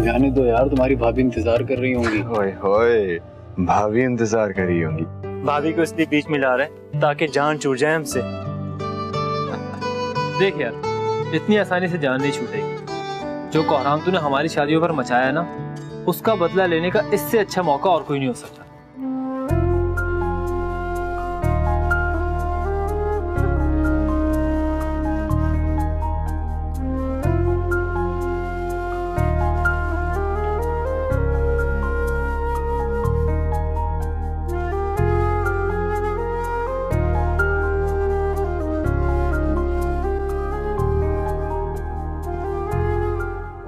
जाने दो यार, तुम्हारी भाभी इंतजार कर रही होंगी। ओए होए, भाभी इंतजार कर रही होंगी। भाभी को इसलिए बीच में ला रहे हैं ताकि जान छूट जाए हमसे। देख यार, इतनी आसानी से जान नहीं छूटेगी। जो कोहराम तूने हमारी शादियों पर मचाया ना, उसका बदला लेने का इससे अच्छा मौका और कोई नहीं हो सकता।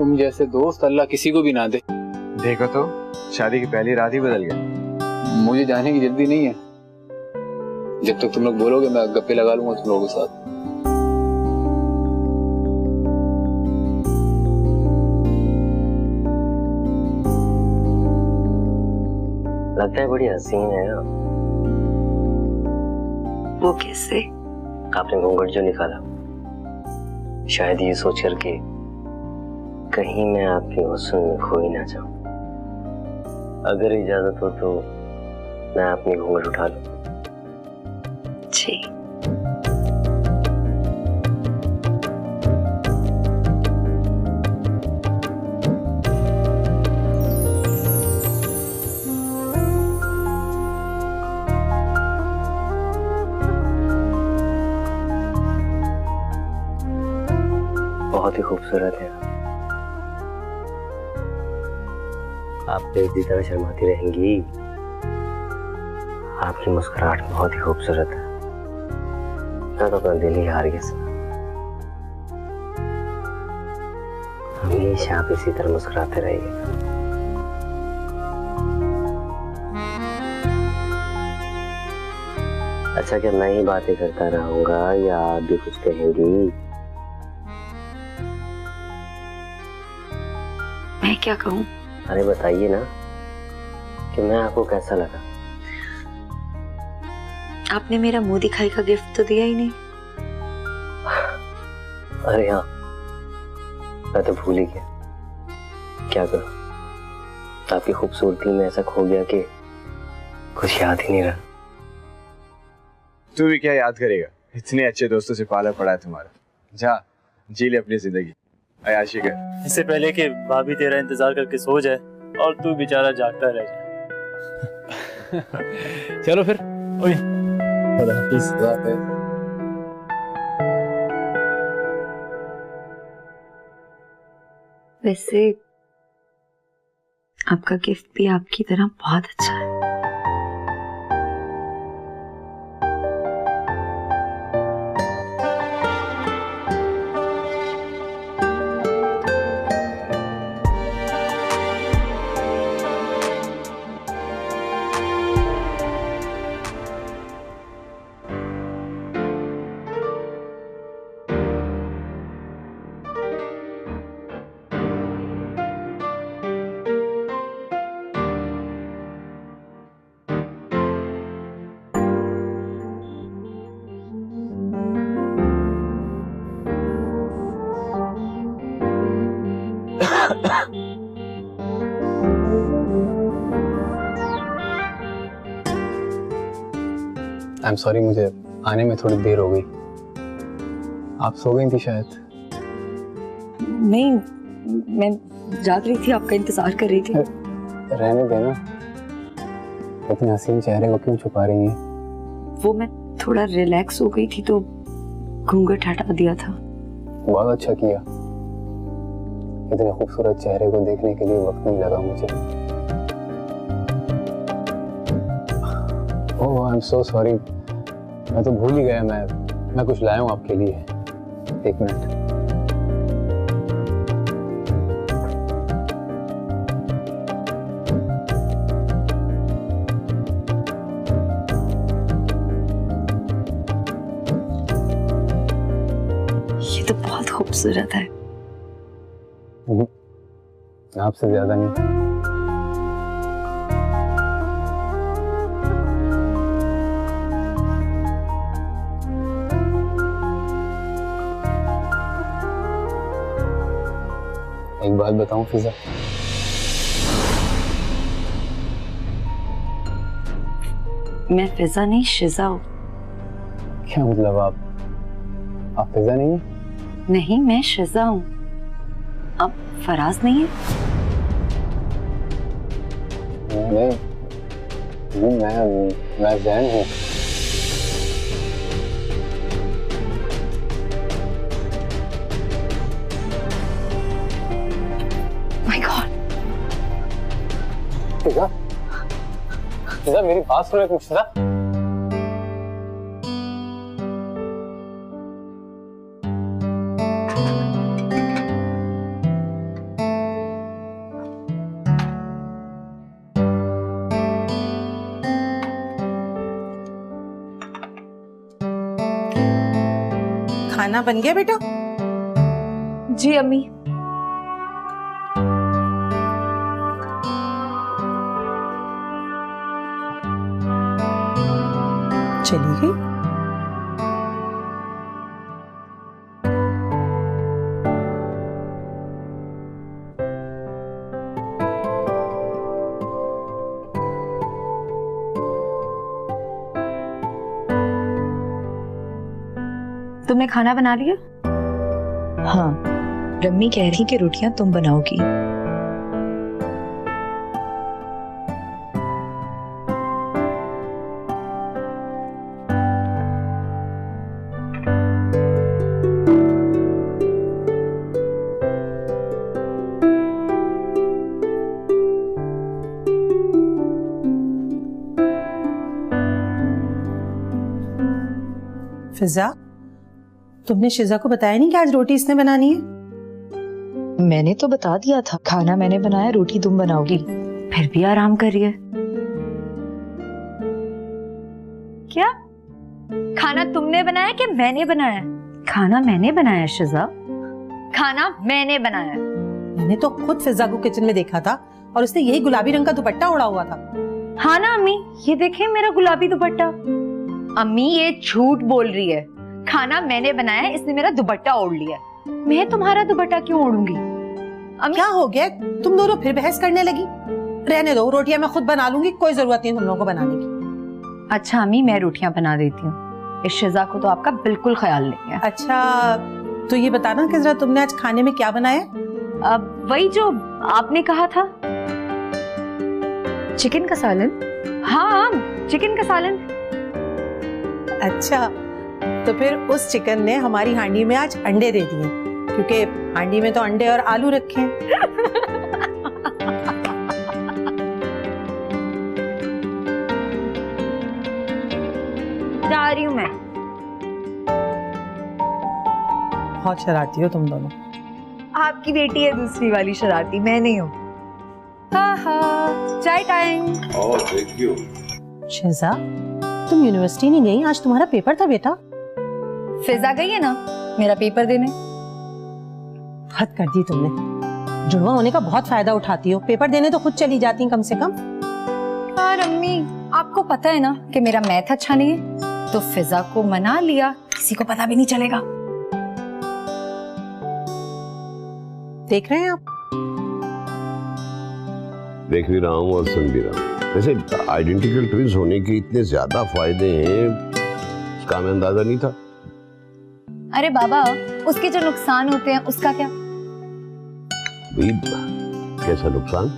तुम जैसे दोस्त अल्लाह किसी को भी ना दे। देखो तो, शादी की पहली रात ही बदल गया। मुझे जाने की जल्दी नहीं है। जब तक तुम लोग बोलोगे मैं गप्पे लगा लूंगा तुम लोगों के साथ। लगता है बड़ी हसीन है। वो कैसे? आपने घूंघट जो निकाला, शायद ये सोच करके कहीं मैं आपके हुस्न में खो ही ना जाऊं। अगर इजाजत हो तो मैं अपनी घूंघट उठा लूं। जी। बहुत ही खूबसूरत है। आप इसी तरह शर्माती रहेंगी। आपकी मुस्कुराहट बहुत ही खूबसूरत है। मैं तो अपना दिल ही हार गया। हमेशा आप इसी तरह मुस्कुराते रहिए। अच्छा, क्या मैं ही बातें करता रहूंगा या आप भी कुछ कहेंगी? मैं क्या कहूँ? अरे बताइए ना कि मैं आपको कैसा लगा। आपने मेरा मुंह दिखाई का गिफ्ट तो दिया ही नहीं। अरे हाँ, मैं तो भूल ही गया। क्या करूं, आपकी खूबसूरती में ऐसा खो गया कि कुछ याद ही नहीं रहा। तू भी क्या याद करेगा, इतने अच्छे दोस्तों से पाला पड़ा है तुम्हारा। जा जी ले अपनी जिंदगी, अयाशी कर। इससे पहले कि भाभी तेरा इंतजार करके सो जाए और तू बेचारा जागता रह जाए। चलो फिर। ओए, खुदा हाफिज़। वैसे आपका गिफ्ट भी आपकी तरह बहुत अच्छा है। आई एम सॉरी, मुझे आने में थोड़ी देर हो गई। आप सो गई थी शायद। नहीं, मैं जाग रही थी, आपका इंतजार कर रही थी। रहने देना, इतने हसीन चेहरे को क्यों छुपा रही हैं? वो मैं थोड़ा रिलैक्स हो गई थी तो घूंघट हटा दिया था। बहुत अच्छा किया। इतने खूबसूरत चेहरे को देखने के लिए वक्त नहीं लगा मुझे। ओह आई एम सो सॉरी, मैं तो भूल ही गया। मैं कुछ लाया हूँ आपके लिए। एक मिनट। ये तो बहुत खूबसूरत है। आपसे ज्यादा नहीं। एक बात बताऊं फिजा, मैं फिजा नहीं शिजा हूँ। क्या मतलब आप फिजा नहीं है? नहीं, मैं शिजा हूँ। अब फराज नहीं है? नहीं, मैं जैन हूँ। My God. फिजा मेरी बात सुनो एक मिनट। फिजा खाना बन गया बेटा? जी अम्मी। चली गई? तुमने खाना बना लिया? हाँ, रम्मी कह रही कि रोटियां तुम बनाओगी। फिजा, तुमने शिजा को बताया नहीं कि आज रोटी इसने बनानी है? मैंने तो बता दिया था, खाना मैंने बनाया, रोटी तुम बनाओगी। फिर भी आराम कर रही है। क्या खाना तुमने बनाया कि मैंने बनाया? खाना मैंने बनाया शिजा, खाना मैंने बनाया। मैंने तो खुद फिजा को किचन में देखा था और उसने यही गुलाबी रंग का दुपट्टा ओढ़ा हुआ था। हाँ ना अम्मी, ये देखें मेरा गुलाबी दुपट्टा। अम्मी ये झूठ बोल रही है। खाना मैंने बनाया, इसने मेरा दुपट्टा ओढ़ लिया। मैं तुम्हारा दुपट्टा क्यों ओढ़ूंगी? अम्मी क्या हो गया, तुम दोनों फिर बहस करने लगी? रहने दो, रोटियां मैं खुद बना लूंगी, कोई जरूरत नहीं तुम लोगों को बनाने की। अच्छा अम्मी, मैं रोटियां बना देती हूँ। इस शिजा को तो आपका बिल्कुल ख्याल नहीं है। अच्छा तो ये बताना कि जरा तुमने आज खाने में क्या बनाया? अब वही जो आपने कहा था, चिकन का सालन। हाँ चिकन का सालन। अच्छा तो फिर उस चिकन ने हमारी हांडी में आज अंडे दे दिए, क्योंकि हांडी में तो अंडे और आलू रखे हैं। जा रही हूँ मैं। बहुत शरारती हो तुम दोनों। आपकी बेटी है दूसरी वाली शरारती, मैं नहीं हूँ। हाँ हाँ, चाय time. Oh thank you. Shiza, तुम यूनिवर्सिटी नहीं गई? आज तुम्हारा पेपर था बेटा। फिजा गई है ना मेरा पेपर देने। हद कर दी तुमने। जुड़वा होने का बहुत फायदा उठाती हो, पेपर देने तो खुद चली जाती कम से कम। यार अम्मी, आपको पता है ना कि मेरा मैथ अच्छा नहीं है, तो फिजा को मना लिया, किसी को पता भी नहीं चलेगा। देख रहे हैं आप? देख भी रहा हूँ और सुन भी रहा हूँ। वैसे आइडेंटिकल ट्विंस होने के इतने ज्यादा फायदे हैं, इसका हमें अंदाजा नहीं था। अरे बाबा, उसके जो नुकसान होते हैं उसका क्या? भाई कैसा नुकसान?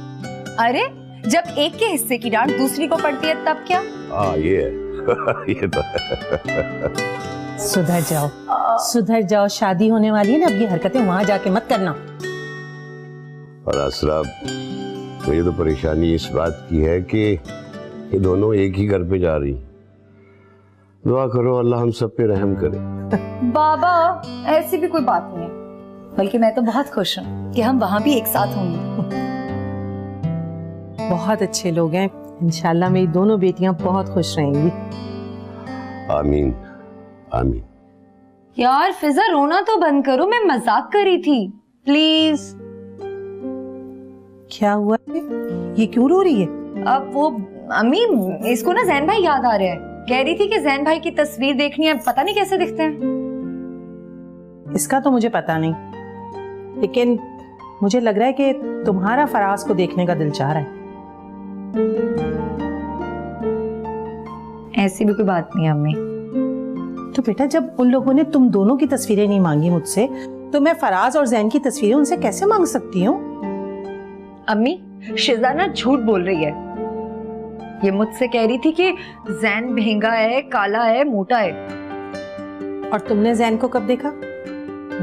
अरे जब एक के हिस्से की डांट दूसरी को पड़ती है तब क्या? ये है। ये तो है। सुधर जाओ, सुधर जाओ, शादी होने वाली है ना, अब ये हरकतें वहां जाके मत करना। और असरा, मुझे तो परेशानी इस बात की है कि ये दोनों एक ही घर पे जा रही। दुआ करो अल्लाह हम सब पे रहम करे। बाबा ऐसी भी कोई बात नहीं है, बल्कि मैं तो बहुत खुश हूँ कि हम वहां भी एक साथ होंगे। बहुत अच्छे लोग हैं, इंशाल्लाह मेरी दोनों बेटियां बहुत खुश रहेंगी। आमीन आमीन। यार फिजा, रोना तो बंद करो, मैं मजाक कर रही थी, प्लीज। क्या हुआ है? ये क्यों रो रही है? अब वो अम्मी, इसको ना जैन भाई याद आ रहे हैं, कह रही थी कि जैन भाई की तस्वीर देखनी है, पता नहीं कैसे दिखते हैं। इसका तो मुझे पता नहीं, लेकिन मुझे लग रहा है कि तुम्हारा फराज को देखने का दिल चाह रहा है। ऐसी भी कोई बात नहीं है अम्मी। तो बेटा जब उन लोगों ने तुम दोनों की तस्वीरें नहीं मांगी मुझसे, तो मैं फराज और जैन की तस्वीरें उनसे कैसे मांग सकती हूँ? अम्मी शिजा ना झूठ बोल रही है। ये मुझसे कह रही थी कि जैन महंगा है, काला है, मोटा है। और तुमने जैन को कब देखा?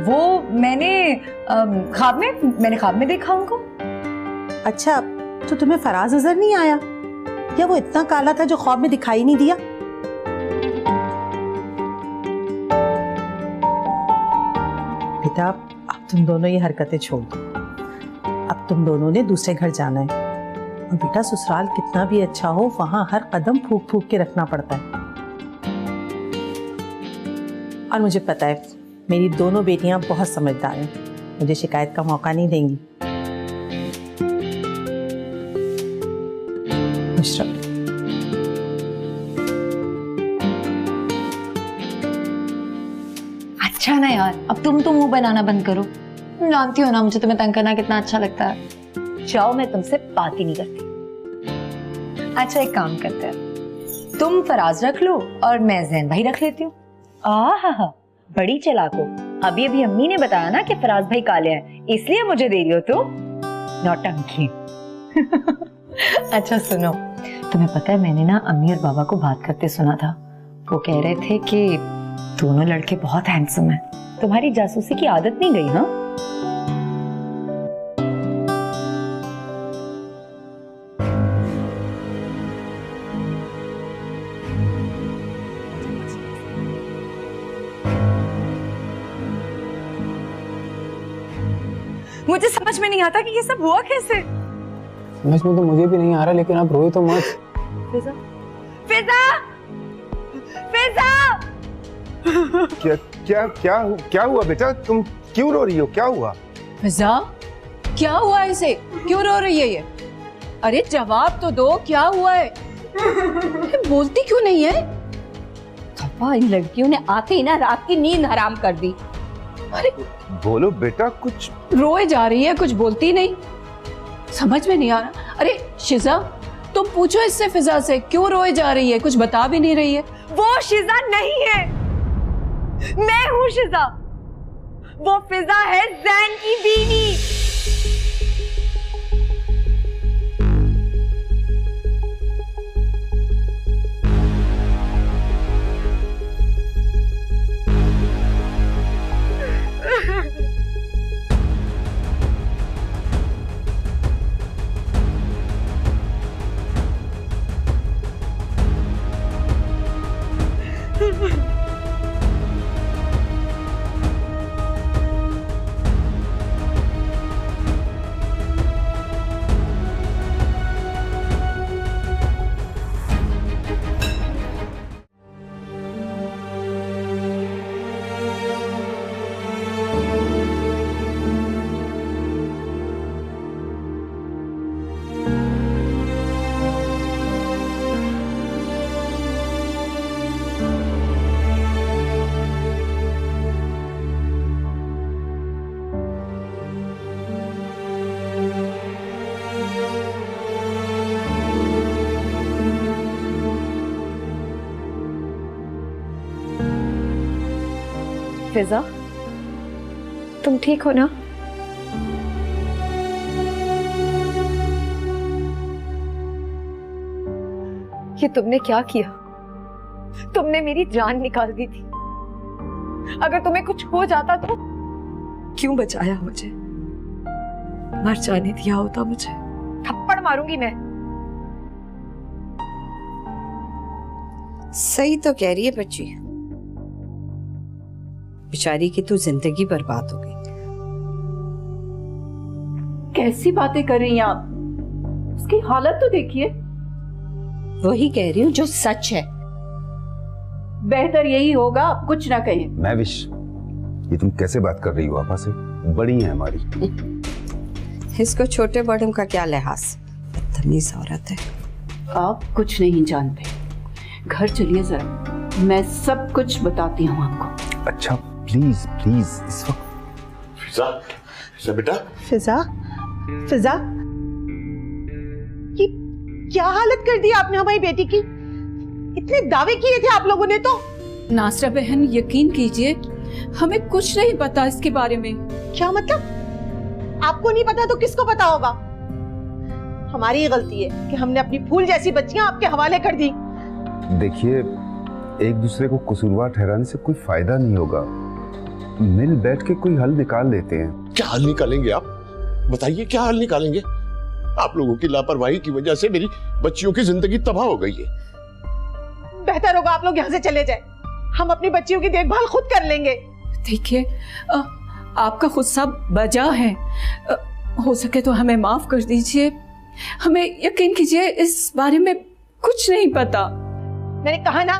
वो मैंने ख्वाब में देखा उनको। अच्छा, तो तुम्हें फराज नजर नहीं आया, या वो इतना काला था जो ख्वाब में दिखाई नहीं दिया? बेटा अब तुम दोनों ये हरकतें छोड़ दो। अब तुम दोनों ने दूसरे घर जाना है, और बेटा ससुराल कितना भी अच्छा हो, वहां हर कदम फूक फूक के रखना पड़ता है। और मुझे पता है मेरी दोनों बेटियां बहुत समझदार हैं, मुझे शिकायत का मौका नहीं देंगी। खुश रहो। अच्छा ना यार, अब तुम तो मुंह बनाना बंद करो। तुम जानती हो ना मुझे तुम्हें तंग करना कितना अच्छा लगता है। जाओ, मैं तुमसे बात ही नहीं करती। अच्छा एक काम करते हैं, तुम फराज रख लो और मैं जैन भाई रख लेती हूँ। आहा, बड़ी चालाक हो। अभी अभी अम्मी ने बताया ना कि फराज भाई काले हैं, इसलिए मुझे दे रही हो तुम। नौटंकी। अच्छा सुनो, तुम्हें पता है मैंने ना अम्मी और बाबा को बात करते सुना था। वो कह रहे थे कि दोनों लड़के बहुत हैंडसम हैं। तुम्हारी जासूसी की आदत नहीं गई? हाँ मुझे समझ में नहीं आता कि ये सब हुआ कैसे। समझ में तो मुझे भी नहीं आ रहा, लेकिन आप रोए तो मत। फिजा, फिजा, फिजा! क्या क्या क्या क्या हुआ बेटा? तुम क्यों रो रही हो? क्या हुआ? फिजा, क्या हुआ इसे? क्यों रो रही है ये? अरे जवाब तो दो, क्या हुआ है? बोलती क्यों नहीं है? पापा, इन लड़कियों ने आते ही ना रात की नींद हराम कर दी। अरे बोलो बेटा, कुछ रोए जा रही है, कुछ बोलती नहीं। समझ में नहीं आ रहा। अरे शिजा, तुम पूछो इससे, फिजा से, क्यों रोए जा रही है? कुछ बता भी नहीं रही है। वो शिजा नहीं है, मैं हूँ शिजा। वो फिजा है जैन की बीवी। फिजा, तुम ठीक हो ना? ये तुमने क्या किया? तुमने मेरी जान निकाल दी थी। अगर तुम्हें कुछ हो जाता तो क्यों बचाया मुझे? मर जाने दिया होता मुझे। थप्पड़ मारूंगी मैं। सही तो कह रही है बच्ची, बेचारी की तो जिंदगी बर्बाद हो गई। कैसी बातें कर रही हैं आप? उसकी हालत तो देखिए। वही कह रही हूँ जो सच है। बेहतर यही होगा आप कुछ ना कहें। मैं विश, ये तुम कैसे बात कर रही हो? आपा से बड़ी है हमारी। इसको छोटे बड़ों का क्या लिहाज, बदतमीज औरत है। आप कुछ नहीं जानते। घर चलिए जरा, मैं सब कुछ बताती हूँ आपको। अच्छा प्लीज प्लीज, इस वक्त। फिजा, फिजा बेटा। फिजा, फिजा, ये क्या हालत कर दी आपने हमारी बेटी की? इतने दावे किए थे आप लोगों ने तो। नासरा बहन यकीन कीजिए, हमें कुछ नहीं पता इसके बारे में। क्या मतलब? आपको नहीं पता तो किसको पता होगा? हमारी गलती है कि हमने अपनी फूल जैसी बच्चियां आपके हवाले कर दी। देखिए, एक दूसरे को कसूरवार ठहराने से कोई फायदा नहीं होगा। मिल बैठ के कोई हल निकाल लेते हैं। क्या हल निकालेंगे आप? बताइए, क्या हल निकालेंगे? आप लोगों की लापरवाही की वजह से मेरी बच्चियों की जिंदगी तबाह हो गई है। बेहतर होगा आप लोग यहाँ से चले जाएं। हम अपनी बच्चियों की देखभाल खुद कर लेंगे। देखिए, आपका गुस्सा बजा है, हो सके तो हमें माफ कर दीजिए। हमें यकीन कीजिए, इस बारे में कुछ नहीं पता। मैंने कहा ना,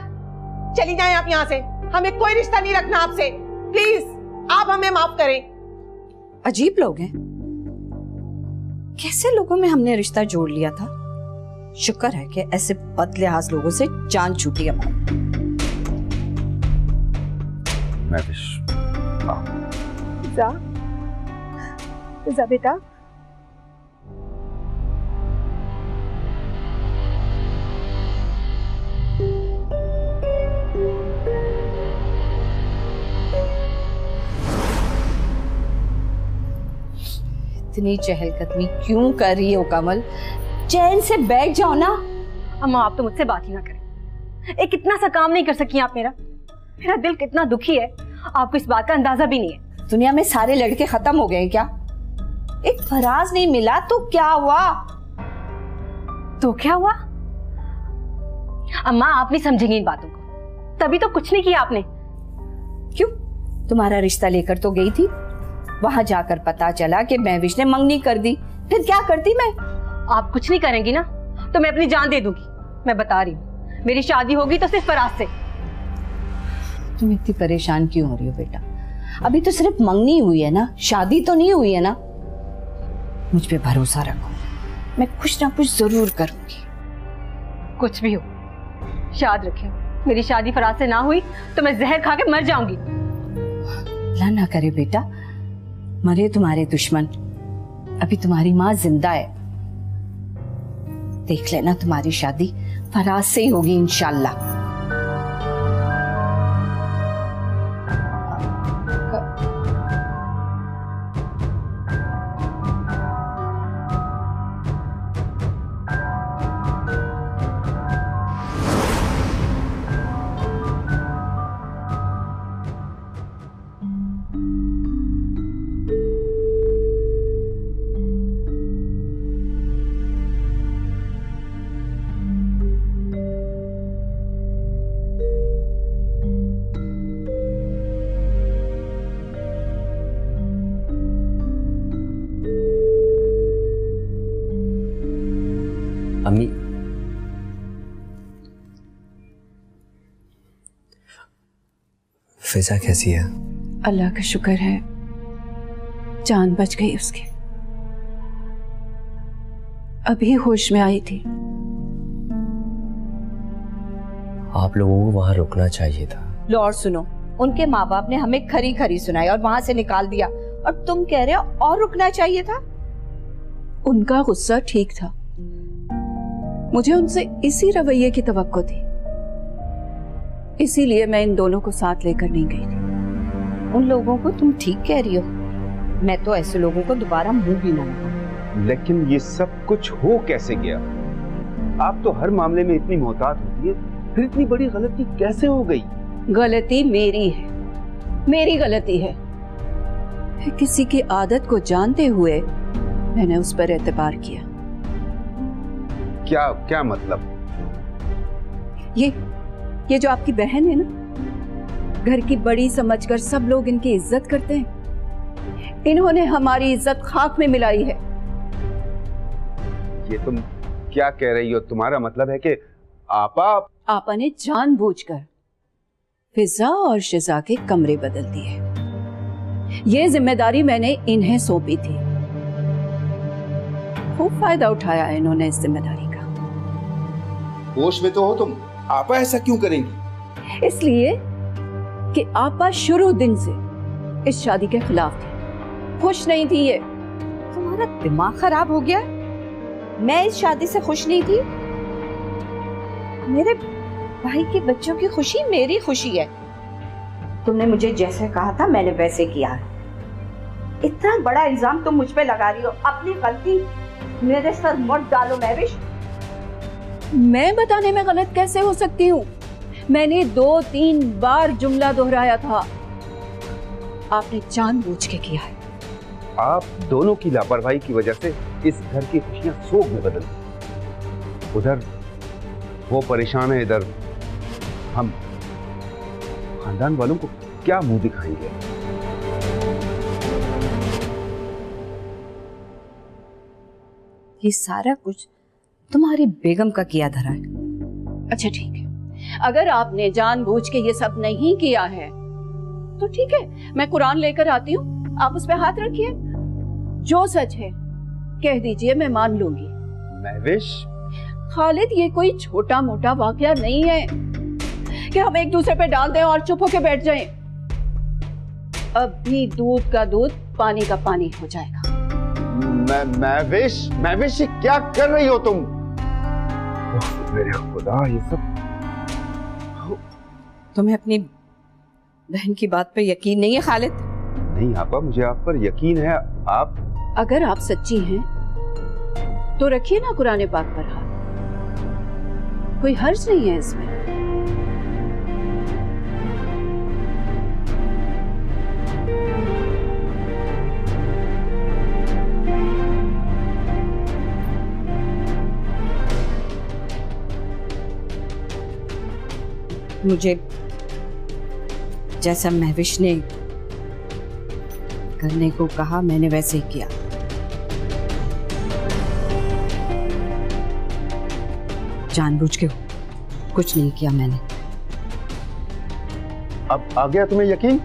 चली जाएं आप यहाँ से। हमें कोई रिश्ता नहीं रखना आपसे। प्लीज आप हमें माफ करें। अजीब लोग हैं, कैसे लोगों में हमने रिश्ता जोड़ लिया था। शुक्र है कि ऐसे बदलिहाज लोगों से जान छूटी हमारी। जा बेटा, इतनी चहलकदमी क्यों कर रही हो कमल? चैन से बैठ जाओ ना। अम्मा, आप तो मुझसे बात ही ना करें। एक इतना सा काम नहीं कर सकी आप मेरा दिल कितना दुखी है, आपको इस बात का अंदाजा भी नहीं है। दुनिया में सारे लड़के खत्म हो गए क्या? एक फराज नहीं मिला तो क्या हुआ? तो क्या हुआ? अम्मा, आप नहीं समझेंगी इन बातों को। तभी तो कुछ नहीं किया आपने। क्यों? तुम्हारा रिश्ता लेकर तो गई थी, वहां जाकर पता चला कि महविश ने मंगनी कर दी। फिर क्या करती मैं? आप कुछ नहीं करेंगी ना तो मैं अपनी जान दे दूंगी। मैं बता रही हूँ, मेरी शादी होगी तो सिर्फ फराज से। तुम इतनी परेशान क्यों हो रही हो बेटा? अभी तो सिर्फ मंगनी हुई है ना, शादी तो नहीं हुई है ना। मुझ पे भरोसा रखो, मैं कुछ ना कुछ जरूर करूंगी। कुछ भी हो, याद रखियो, मेरी शादी फराज से ना हुई तो मैं जहर खा के मर जाऊंगी। अल्लाह ना करे बेटा, मरे तुम्हारे दुश्मन। अभी तुम्हारी माँ जिंदा है, देख लेना तुम्हारी शादी फराज से ही होगी इंशाल्लाह। अम्मी, फिजा कैसी है? अल्लाह का शुक्र है, जान बच गई उसकी। अभी होश में आई थी। आप लोगों को वहां रुकना चाहिए था। लो और सुनो, उनके माँ बाप ने हमें खरी खरी सुनाई और वहां से निकाल दिया, और तुम कह रहे हो और रुकना चाहिए था। उनका गुस्सा ठीक था, मुझे उनसे इसी रवैये की तवक्को थी, इसीलिए मैं इन दोनों को साथ लेकर नहीं गई थी। उन लोगों को तुम ठीक कह रही हो, मैं तो ऐसे लोगों को दोबारा मुंह भी ना लगाऊं। लेकिन ये सब कुछ हो कैसे गया? आप तो हर मामले में इतनी मोहतात होती है, फिर इतनी बड़ी गलती कैसे हो गई? गलती मेरी है, मेरी गलती है। किसी की आदत को जानते हुए मैंने उस पर एतबार किया। क्या क्या मतलब? ये जो आपकी बहन है ना, घर की बड़ी समझकर सब लोग इनकी इज्जत करते हैं। इन्होंने हमारी इज्जत खाक में मिलाई है। ये तुम क्या कह रही हो? तुम्हारा मतलब है कि आपा ने जानबूझकर फिजा और शिजा के कमरे बदल दिए। ये जिम्मेदारी मैंने इन्हें सौंपी थी, खूब फायदा उठाया है इन्होंने इस जिम्मेदारी का। होश में तो हो तुम, आपा ऐसा क्यों करेंगी? इसलिए कि आपा शुरू दिन से इस शादी के खिलाफ थी, खुश नहीं थी। ये तुम्हारा दिमाग खराब हो गया? मैं इस शादी से खुश नहीं थी। भाई के बच्चों की खुशी मेरी खुशी है। तुमने मुझे जैसे कहा था मैंने वैसे किया है। इतना बड़ा इल्जाम तुम मुझ पे लगा रही हो, अपनी गलती मेरे सर मत डालो महविश। मैं बताने में गलत कैसे हो सकती हूँ? मैंने 2-3 बार जुमला दोहराया था, आपने जानबूझ के किया है। आप दोनों की लापरवाही की वजह से इस घर की खुशियां शोक में बदल गई। उधर वो परेशान है, इधर हम खानदान वालों को क्या मुंह दिखाएंगे? ये सारा कुछ तुम्हारी बेगम का किया धरा है। अच्छा ठीक है, अगर आपने जानबूझ के ये सब नहीं किया है तो ठीक है, मैं कुरान लेकर आती हूँ, आप उस पे हाथ रखिए। जो सच है कह दीजिए, मैं मान लूंगी। महविश, खालिद, ये कोई छोटा मोटा वाकया नहीं है कि हम एक दूसरे पे डाल दें और चुप होके बैठ जाएं। अभी दूध का दूध, पानी का पानी हो जाएगा। महविश, क्या कर रही हो तुम? मेरे खुदा, ये सब। तुम्हें अपनी बहन की बात पर यकीन नहीं है खालिद? नहीं आपा, मुझे आप पर यकीन है। आप अगर आप सच्ची हैं तो रखिए ना कुरान पाक पर हाथ, कोई हर्ज नहीं है इसमें। मुझे जैसा महविश ने करने को कहा मैंने वैसे ही किया। जानबूझ के कुछ नहीं किया मैंने। अब आ गया तुम्हें यकीन?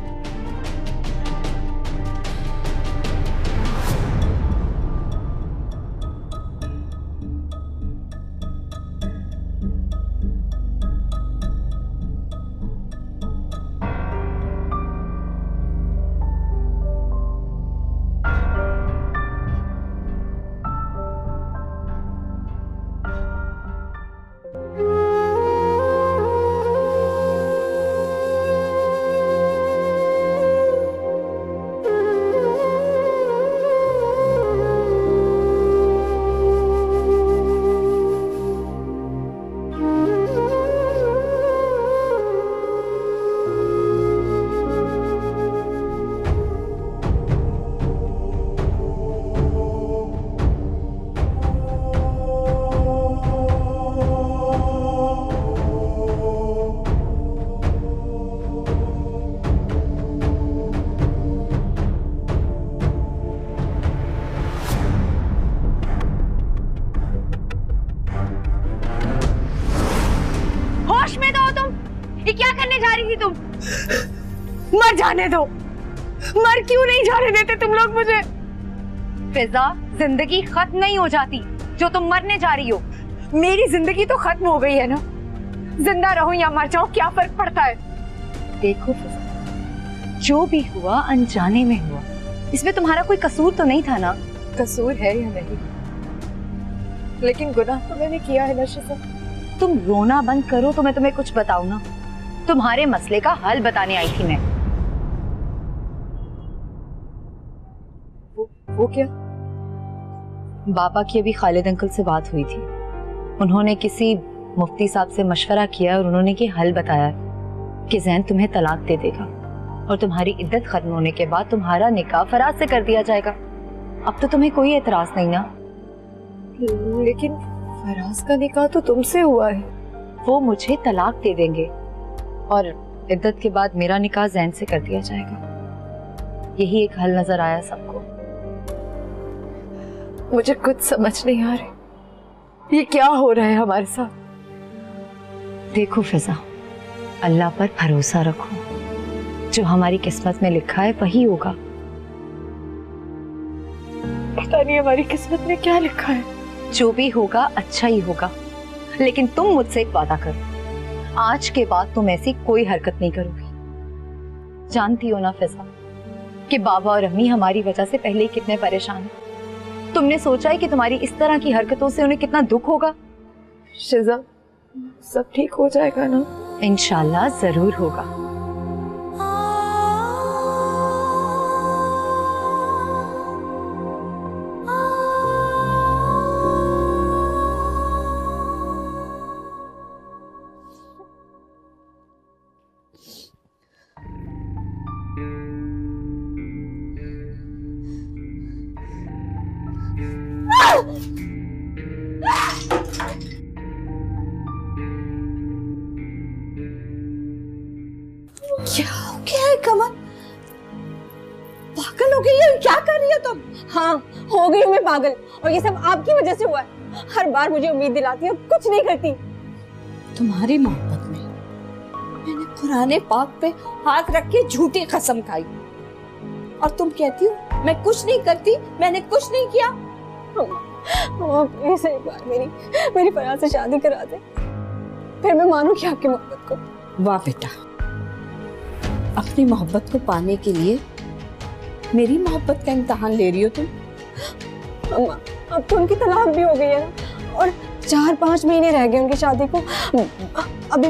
मर जाने दो, मर क्यों नहीं जाने देते तुम लोग मुझे? फिजा, जिंदगी खत्म नहीं हो जाती जो तुम मरने जा रही हो। मेरी जिंदगी तो खत्म हो गई है ना, जिंदा रहो या मर जाओ क्या फर्क पड़ता है? देखो फिजा, जो भी हुआ अनजाने में हुआ, इसमें तुम्हारा कोई कसूर तो नहीं था ना? कसूर है या नहीं, लेकिन गुनाह तो मैंने किया है ना शिजा। तुम रोना बंद करो तो मैं तुम्हें कुछ बताऊं ना। तुम्हारे मसले का हल बताने आई थी मैं। वो क्या? बाबा की अभी खालिद अंकल से बात हुई थी। उन्होंने किसी मुफ्ती साहब से मशवरा किया और उन्होंने ये हल बताया कि जैन तुम्हें तलाक दे देगा और तुम्हारी इद्दत खत्म होने के बाद तुम्हारा निकाह फराज से कर दिया जाएगा। अब तो तुम्हें कोई एतराज नहीं ना? लेकिन फराज का निकाह तो तुमसे हुआ है। वो मुझे तलाक दे देंगे और इद्दत के बाद मेरा निकाह जैन से कर दिया जाएगा। यही एक हल नजर आया सबको। मुझे कुछ समझ नहीं आ रही, ये क्या हो रहा है हमारे साथ? देखो फिजा, अल्लाह पर भरोसा रखो, जो हमारी किस्मत में लिखा है वही होगा। पता नहीं हमारी किस्मत में क्या लिखा है। जो भी होगा अच्छा ही होगा, लेकिन तुम मुझसे एक वादा करो, आज के बाद तुम ऐसी कोई हरकत नहीं करोगी। जानती हो ना फिजा कि बाबा और अम्मी हमारी वजह से पहले ही कितने परेशान हैं। तुमने सोचा है कि तुम्हारी इस तरह की हरकतों से उन्हें कितना दुख होगा? शिजा, सब ठीक हो जाएगा ना? इंशाल्लाह जरूर होगा। क्या हो गया है कमल? पागल हो गई है? क्या कर रही हो तुम? हाँ, हो गई हूँ मैं पागल, और ये सब आपकी वजह से हुआ है। हर बार मुझे उम्मीद दिलाती है और कुछ नहीं करती। तुम्हारी मोहब्बत में मैंने पुराने पाक पे हाथ रख के झूठी कसम खाई, और तुम कहती हो मैं कुछ नहीं करती, मैंने कुछ नहीं किया। प्लीज एक बार मेरी फराज से शादी करा दे, फिर मैं मानूंगी आपकी मोहब्बत को। वाह बेटा, अपनी मोहब्बत को पाने के लिए मेरी मोहब्बत का इम्तिहान ले रही हो तुम। अम्मा, अब तो उनकी तलाक भी हो गई है ना, और 4-5 महीने रह गए उनकी शादी को। अभी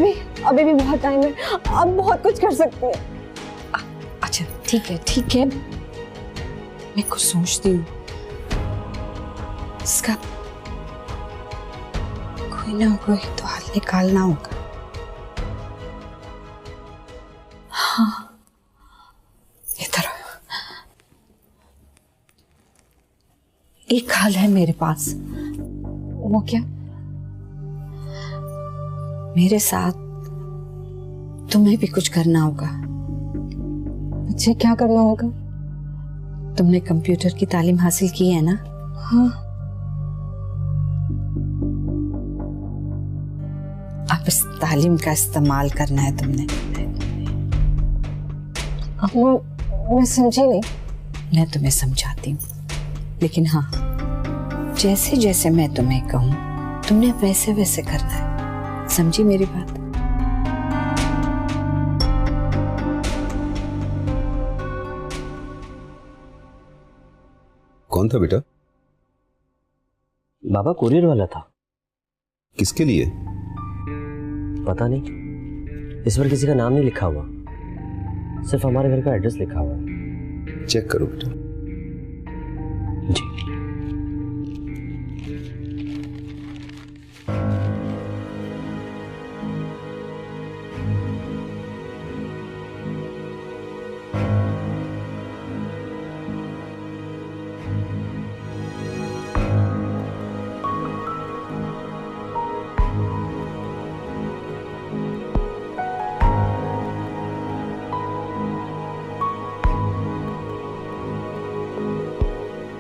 भी बहुत टाइम है, अब बहुत कुछ कर सकती है। अच्छा ठीक है, मैं कुछ सोचती हूँ, इसका कोई ना कोई तो हल निकालना होगा। हाँ, इधर एक हल है मेरे पास। वो क्या? मेरे साथ तुम्हें भी कुछ करना होगा। मुझे क्या करना होगा? तुमने कंप्यूटर की तालीम हासिल की है ना? हाँ। अब इस तालीम का इस्तेमाल करना है तुमने। मैं समझी नहीं। मैं तुम्हें समझाती हूँ, लेकिन हाँ, जैसे जैसे मैं तुम्हें कहूँ तुमने वैसे वैसे करना है, समझी मेरी बात? कौन था बेटा? बाबा कुरियर वाला था। किसके लिए? पता नहीं, इस पर किसी का नाम नहीं लिखा हुआ, सिर्फ हमारे घर का एड्रेस लिखा हुआ है। चेक करो बेटा। जी।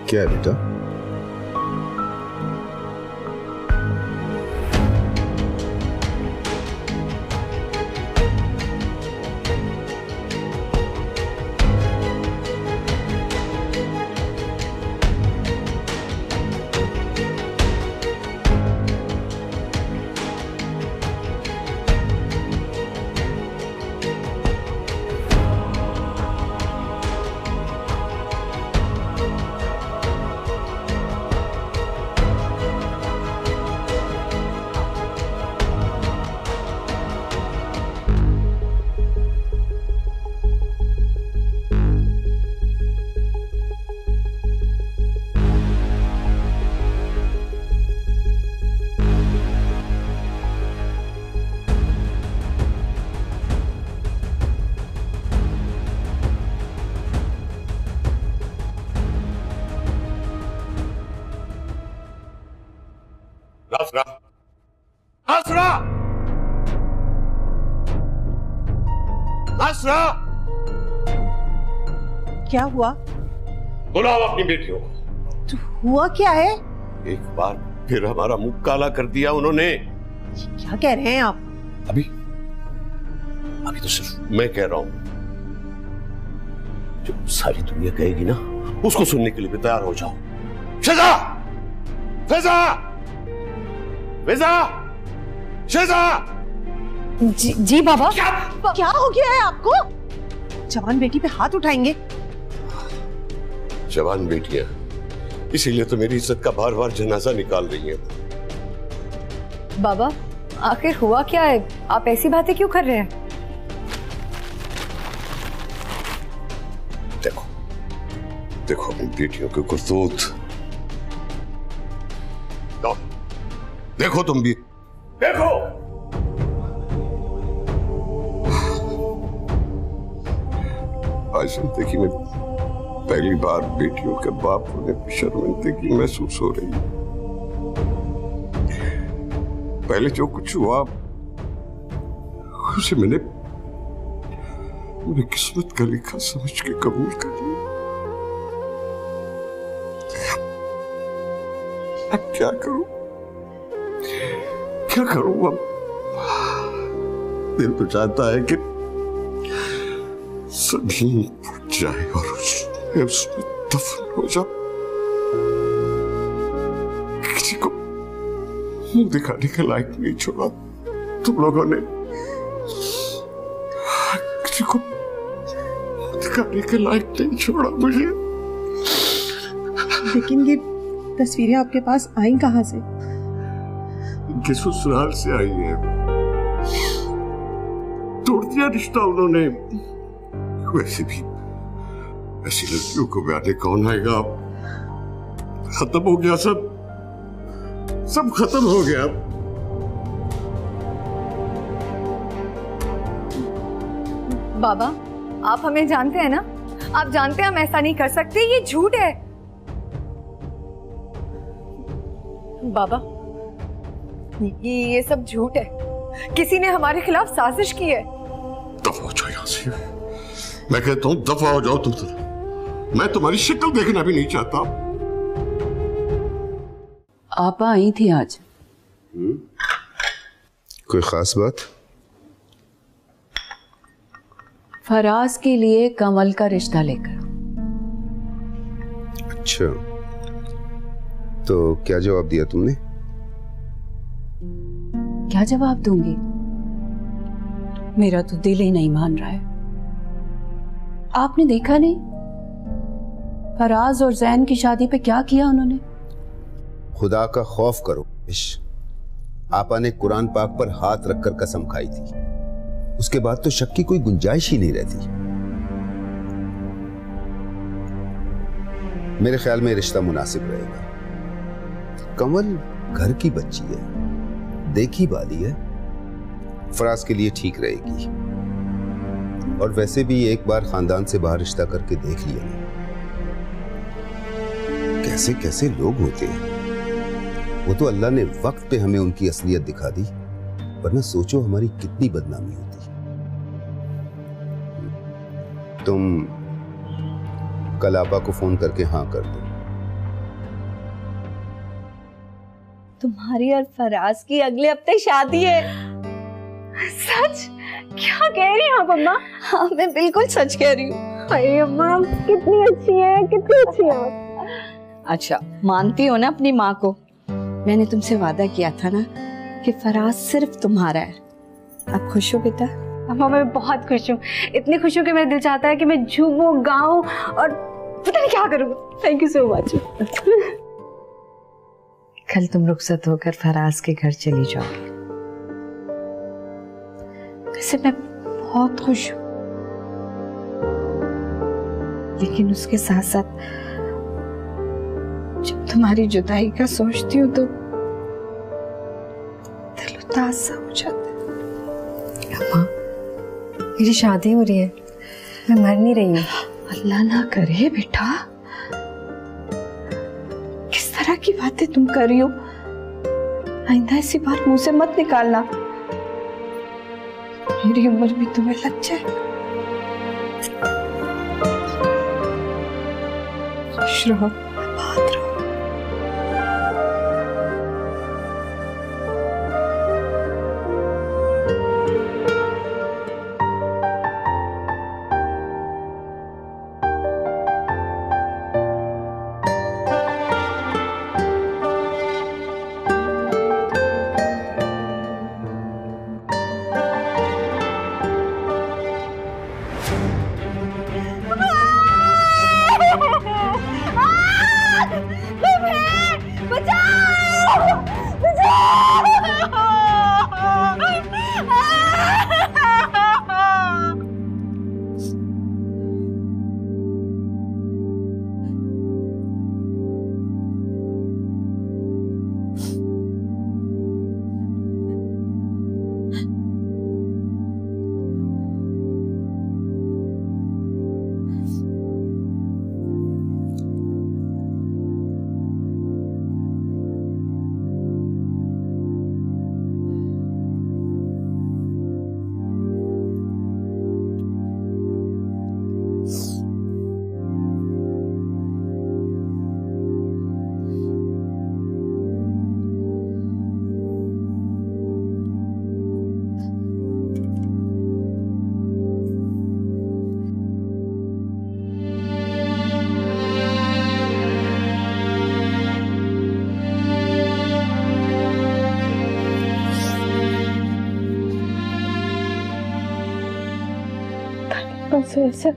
क्या है बेटा? आसरा! क्या हुआ? बुलाओ अपनी बेटियों। तो हुआ क्या है? एक बार फिर हमारा मुंह काला कर दिया उन्होंने। क्या कह रहे हैं आप? अभी तो सिर्फ मैं कह रहा हूं, जो सारी दुनिया कहेगी ना उसको सुनने के लिए भी तैयार हो जाओ। शेजा! फेजा! फेजा! शेजा! जी बाबा। क्या हो गया है आपको? जवान बेटी पे हाथ उठाएंगे? जवान बेटियां, इसीलिए तो मेरी इज्जत का बार बार जनाजा निकाल रही हैं। बाबा, आखिर हुआ क्या है? आप ऐसी बातें क्यों कर रहे हैं? देखो देखो अपनी बेटियों के करतूत, देखो तुम भी देखो। आज जिंदगी में पहली बार बेटियों के बाप होने की शर्मिंदगी महसूस हो रही है। पहले जो कुछ हुआ उसे मैंने किस्मत का लिखा समझ के कबूल कर लिया। अब क्या करूं अब? दिल तो चाहता है कि जमीन फट जाए और उसमें दफन हो जाओ। किसी को मुंह दिखाने के लायक नहीं छोड़ा तुम लोगों ने, किसी को मुंह दिखाने के लायक नहीं छोड़ा मुझे। लेकिन ये तस्वीरें आपके पास आई कहाँ से? इनके ससुराल से आई है। तोड़ दिया रिश्ता उन्होंने। वैसे भी ऐसी लड़कियों को ब्याह कौन आएगा? खत्म हो गया सब खत्म हो गया। बाबा, आप हमें जानते हैं ना? आप जानते हैं हम ऐसा नहीं कर सकते, ये झूठ है। बाबा, ये सब झूठ है। किसी ने हमारे खिलाफ साजिश की है। दफा हो जाओ यहाँ से। मैं कहता हूँ दफा हो जाओ तुम तो। मैं तुम्हारी शक्ल देखना भी नहीं चाहता। आपा आई थी आज। कोई खास बात? फराज के लिए कमल का रिश्ता लेकर। अच्छा, तो क्या जवाब दिया तुमने? क्या जवाब दूंगी? मेरा तो दिल ही नहीं मान रहा है। आपने देखा नहीं फराज और जैन की शादी पे क्या किया उन्होंने? खुदा का खौफ करो। आपा ने कुरान पाक पर हाथ रखकर कसम खाई थी। उसके बाद तो शक की कोई गुंजाइश ही नहीं रहती। मेरे ख्याल में रिश्ता मुनासिब रहेगा। कमल घर की बच्ची है, देखी बाली है, फराज के लिए ठीक रहेगी। और वैसे भी एक बार खानदान से बाहर रिश्ता करके देख लिया ना, कैसे कैसे लोग होते हैं। वो तो अल्लाह ने वक्त पे हमें उनकी असलियत दिखा दी, वरना सोचो हमारी कितनी बदनामी होती। तुम कल आपा को फोन करके हाँ कर दो। तुम्हारी और फराज की अगले हफ्ते शादी है। सच? क्या कह रही हैं आप अम्मा? हाँ, मैं बिल्कुल सच कह रही हूँ। अरे अम्मा, कितनी अच्छी है, कितनी अच्छी है आप। अच्छा, मानती हो ना अपनी माँ को? मैंने तुमसे वादा किया था ना कि फराज सिर्फ तुम्हारा है। आप खुश हो बेटा? अम्मा, मैं बहुत खुश हूँ। इतनी खुश हूँ कि मेरा दिल चाहता है कि मैं झूमूं, गाऊं और पता नहीं क्या करूँ। Thank you so much. कल तुम रुखसत होकर फराज के घर चली जाओगी। वैसे मैं बहुत खुश हूँ, लेकिन उसके साथ साथ जब तुम्हारी जुदाई का सोचती हूँ तो दिल उदास सा हो जाता है। अम्मा, मेरी शादी हो रही है, मैं मर नहीं रही हूँ। अल्लाह ना करे बेटा, किस तरह की बातें तुम कर रही हो? आइंदा ऐसी बात मुंह से मत निकालना। मेरी उम्र भी तुम्हें लग जाए। खुश रहो, आबाद रहो। मुझसे ऐसा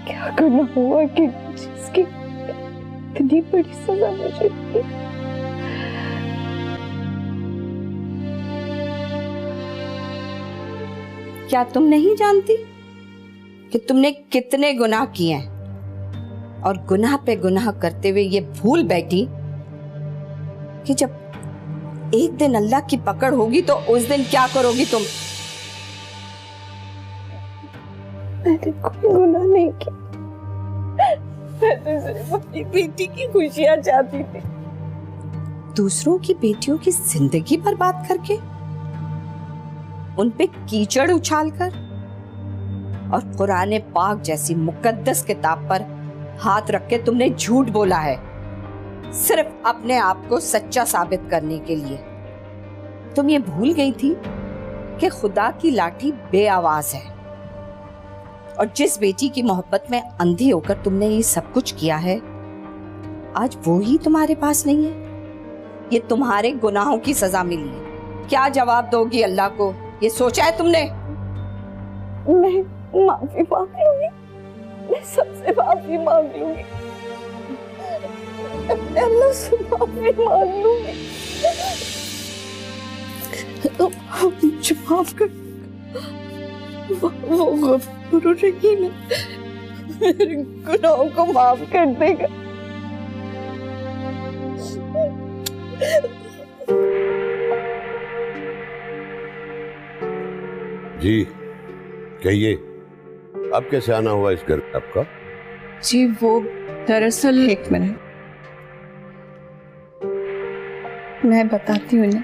क्या करना हुआ कि जिसकी इतनी बड़ी सजा मुझे दी? क्या तुम नहीं जानती कि तुमने कितने गुनाह किए हैं और गुनाह पे गुनाह करते हुए ये भूल बैठी कि जब एक दिन अल्लाह की पकड़ होगी तो उस दिन क्या करोगी तुम? मैंने कोई गुनाह नहीं किया, मैं तो सिर्फ अपनी बेटी की खुशियां चाहती थी। दूसरों की बेटियों की जिंदगी बर्बाद करके, उन पे कीचड़ उछालकर और कुरान पाक जैसी मुकद्दस किताब पर हाथ रख के तुमने झूठ बोला है, सिर्फ अपने आप को सच्चा साबित करने के लिए। तुम ये भूल गई थी कि खुदा की लाठी बेआवाज है और जिस बेटी की मोहब्बत में अंधी होकर तुमने ये सब कुछ किया है, आज वो ही तुम्हारे पास नहीं है। ये तुम्हारे गुनाहों की सजा मिली है। क्या जवाब दोगी अल्लाह को, ये सोचा है तुमने? मैं माफी मांग लूंगी, मैं सबसे माफी मांग लूंगी, अल्लाह से माफी मांग लूंगी। मुझे माफ कर, वो गफूर रहीम है, मेरे गुनाहों को माफ कर देगा। जी कहिए, अब कैसे आना हुआ इस घर पे आपका? जी वो दरअसल, एक मिनट मैं बताती हूँ ना।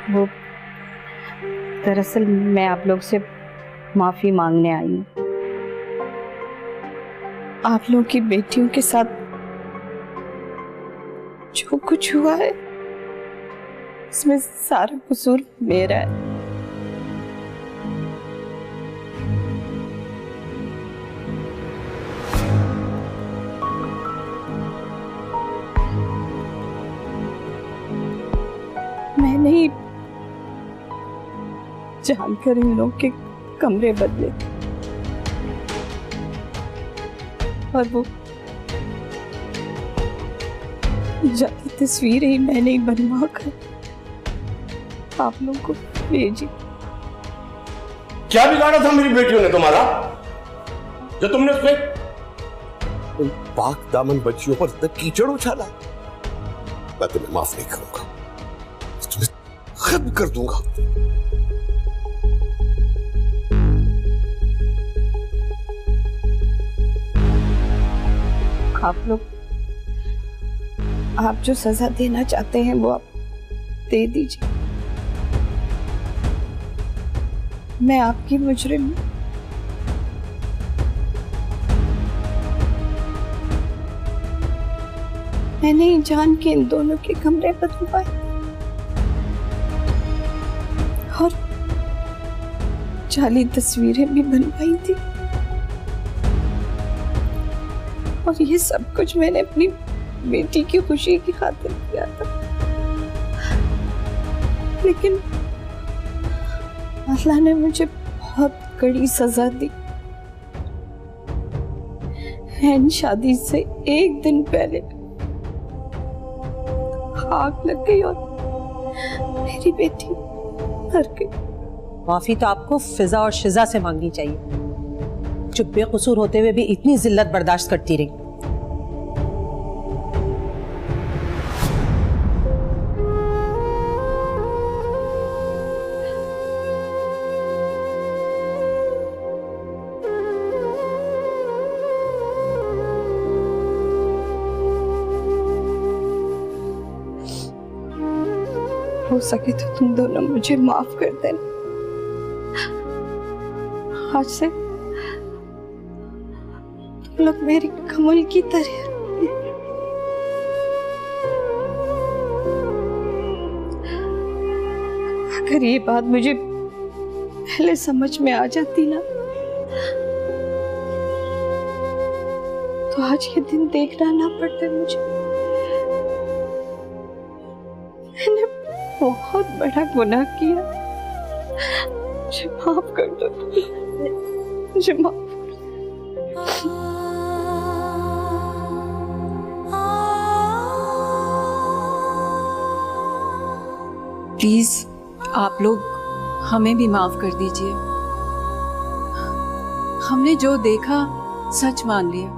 वो दरअसल मैं आप लोग से माफी मांगने आई हूँ। आप लोग की बेटियों के साथ जो कुछ हुआ है इसमें सारा कसूर मेरा है। मैंने ही जानकर इन लोग के कमरे बदले और वो जाती तस्वीरें ही मैंने ही बनवा कर आप लोगों को भेजी। क्या बिगाड़ा था मेरी बेटियों ने तुम्हारा, जो तुमने उसमें उन पाक दामन बच्चियों पर इतना कीचड़ उछाला? मैं तुम्हें माफ नहीं करूंगा, तुम्हें खत्म कर दूंगा। आप जो सजा देना चाहते हैं वो आप दे दीजिए। मैं आपकी मुजरिम हूं। मैंने ही जान के इन दोनों के कमरे बदलवाए और जाली तस्वीरें भी बनवाई थी और ये सब कुछ मैंने अपनी बेटी की खुशी की खातिर किया था। लेकिन अल्लाह ने मुझे बहुत कड़ी सजा दी। हैन शादी से एक दिन पहले आग लग गई और मेरी बेटी मर गई। माफी तो आपको फिजा और शिजा से मांगनी चाहिए, जो बेकसूर होते हुए भी इतनी जिल्लत बर्दाश्त करती रही। हो सके तो तुम दोनों मुझे माफ कर देना। आज से तुम लोग मेरी कमल की तरह। अगर ये बात मुझे पहले समझ में आ जाती ना, तो आज ये दिन देखना ना पड़ता मुझे। बहुत बड़ा गुनाह किया। मुझे माफ कर दो तुम, मुझे माफ। प्लीज आप लोग हमें भी माफ कर दीजिए। हमने जो देखा सच मान लिया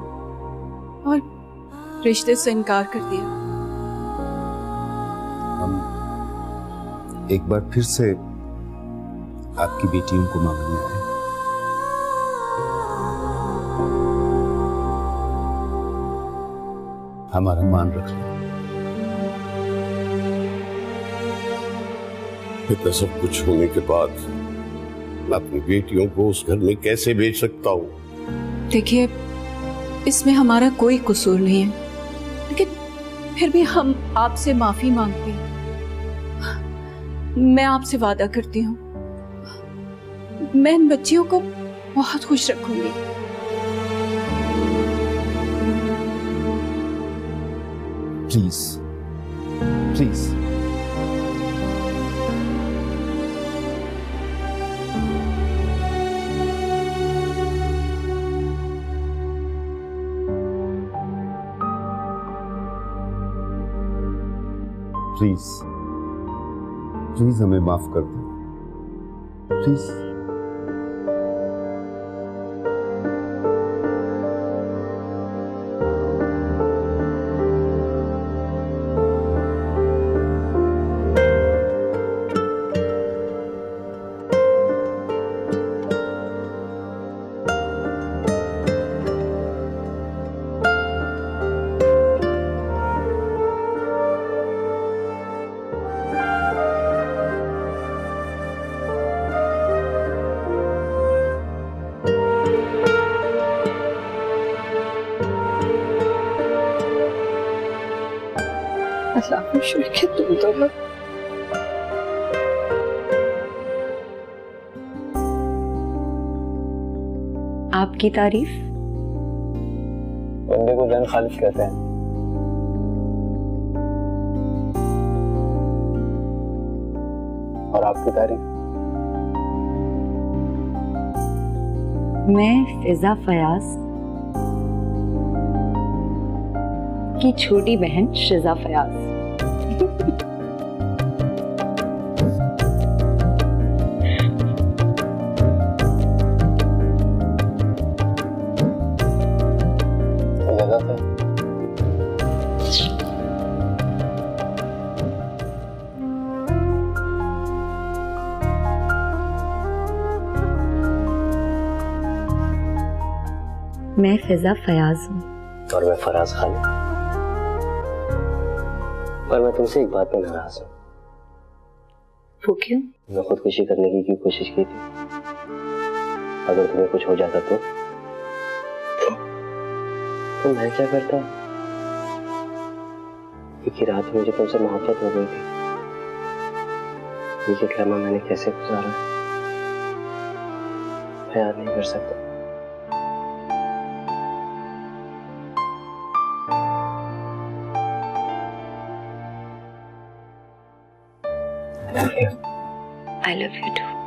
और रिश्ते से इनकार कर दिया। हम एक बार फिर से आपकी बेटियों को मांगने आए। हमारा मान रख लो। इतना सब कुछ होने के बाद मैं अपनी बेटियों को उस घर में कैसे भेज सकता हूँ? देखिए, इसमें हमारा कोई कसूर नहीं है, लेकिन फिर भी हम आपसे माफी मांगते हैं। मैं आपसे वादा करती हूँ, मैं इन बच्चियों को बहुत खुश रखूंगी। प्लीज प्लीज प्लीज प्लीज हमें माफ कर दो, प्लीज। अल्लाह खुश रखे तुम दोनों। आपकी तारीफ? बंदे को जान खालिद कहते हैं। और आपकी तारीफ? मैं फिजा फयाज की छोटी बहन शिजा फयाज। मैं फिजा फयाज हूँ। और मैं फराज खालिद। पर मैं तुमसे एक बात पे नाराज हूँ। वो क्यों? मैं खुदकुशी करने की क्यों कोशिश की थी? अगर तुम्हें कुछ हो जाता तो मैं क्या करता? क्योंकि रात में मुझे तुमसे मोहब्बत हो गई थी। ये लम्हा मैंने कैसे गुजारा मैं याद नहीं कर सकता। I love you too.